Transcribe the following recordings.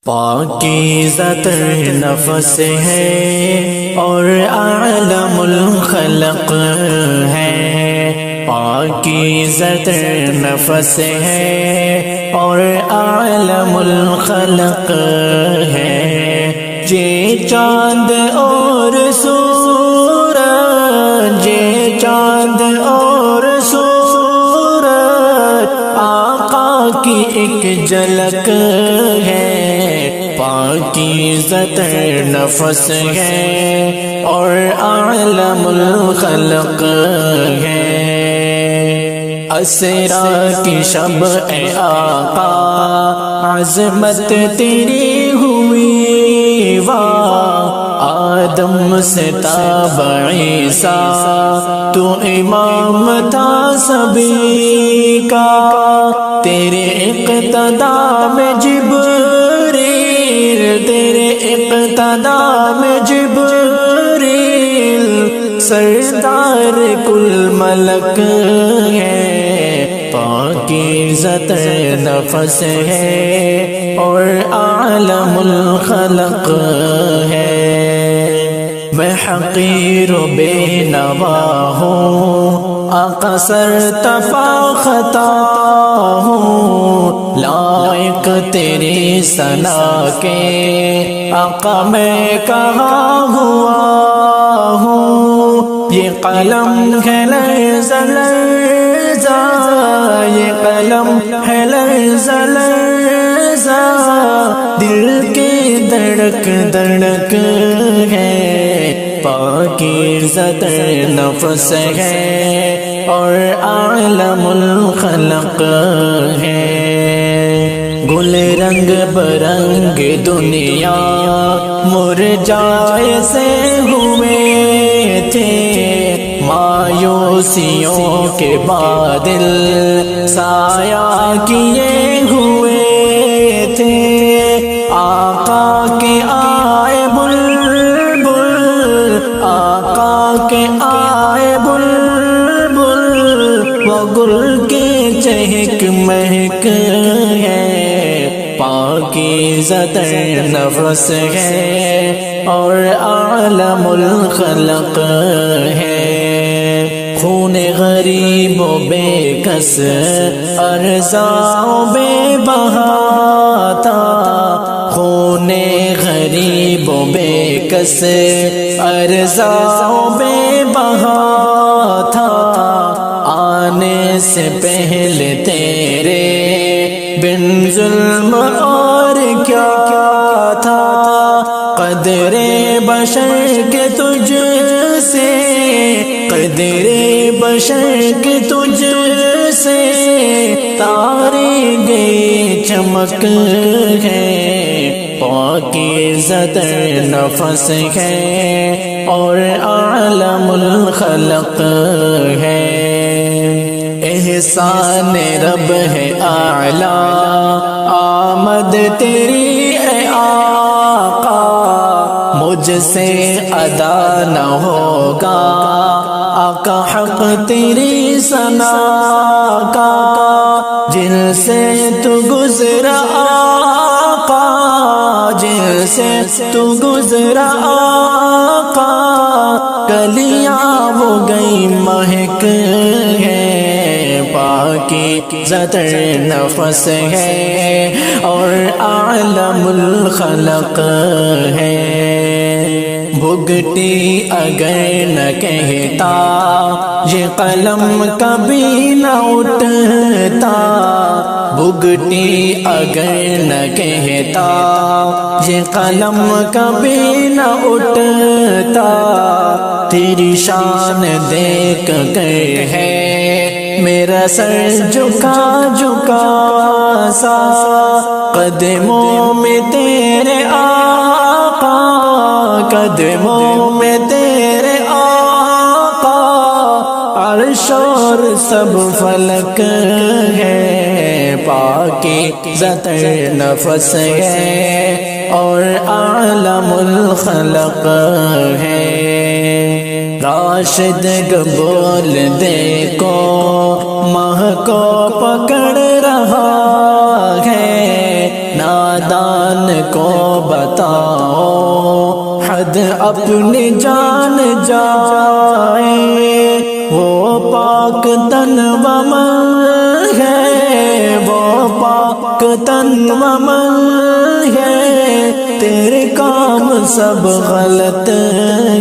پاکیزہ تر نفس ہے اور اعلم الخلق ہے، پاکیزہ تر نفس ہے اور اعلم الخلق ہے، یہ چاند اور سورج، یہ چاند اور سورج آقا کی ایک جھلک ہے، پاکیزہ تر نفس ہے اور اعلم الخلق ہے۔ اسریٰ کی شب اے آقا عظمت تیری ہوئی واہ، آدم سے تاب عیسیٰ تو امام تھا سبھی کا، تیرے اقتدا میں جبریل، تیرے اقتدا میں جبریل سردار کل ملک ہے، پاکیزہ تر نفس ہے اور اعلم الخلق ہے۔ میں حقیر و بے نوا ہوں، آقا سر تپا خطا ہوں، لائق تیری ثنا کے آقا میں کہاں ہوا ہوں، یہ قلم ہے لرزہ لرزہ، یہ قلم ہے لرزہ لرزہ، دل کے دھڑک دھڑک ہے، پاکیزہ تر نفس ہے اور اعلم الخلق ہے۔ گل رنگ برنگ دنیا مرجائے سے ہوئے تھے، مایوسیوں کے بادل سایہ کیے ہوئے تھے، آقا کے آئے بلبل، آقا کے آئے بلبل، وہ گل کے چہک مہک ہے، پاکیزہ تر نفس ہے اور اعلم الخلق ہے۔ خون غریب و بے کس ارزاں و بے بہا تھا، خون غریب و بے کس ارزاں و بے بہا تھا، آنے سے پہلے تیرے بن ظلم اور کیا تھا، قدر بشر کے تجھ سے، قدر بشر کے تجھ سے تارے گئے چمک ہے، پاکیزہ تر نفس ہے اور اعلم الخلق ہے۔ احسان رب ہے اعلیٰ، آمد تیری اے آقا، مجھ سے ادا نہ ہوگا آقا حق تیری ثنا کا، جن سے تو گزرا آقا، جن سے تو گزرا آقا، کلیاں وہ گئی مہک ہے، پاکیزہ تر نفس ہے اور اعلم الخلق ہے۔ بھگٹی اگر نہ کہتا یہ قلم کبھی نہ اٹھتا، بھگٹی اگر نہ کہتا یہ قلم کبھی نہ اٹھتا، تیری شان دیکھ کر ہے میرا سر جھکا جھکا سا، قدموں میں تیرے آقا، قدموں میں تیرے آقا، عرش اور سب فلک ہے، پاکیزہ تر نفس ہے اور اعلم الخلق ہے۔ راشد گبول دیکھو ماہ کو پکڑ رہا ہے، نادان کو بتاؤ، حد اپنی جان جائے، وہ پاک تن و من ہے، وہ پاک تن و من ہے، تیرے کام سب غلط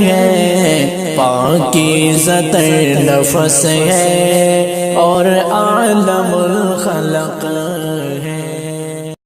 ہے، پاکیزہ تر نفس ہے اور عالم الخلق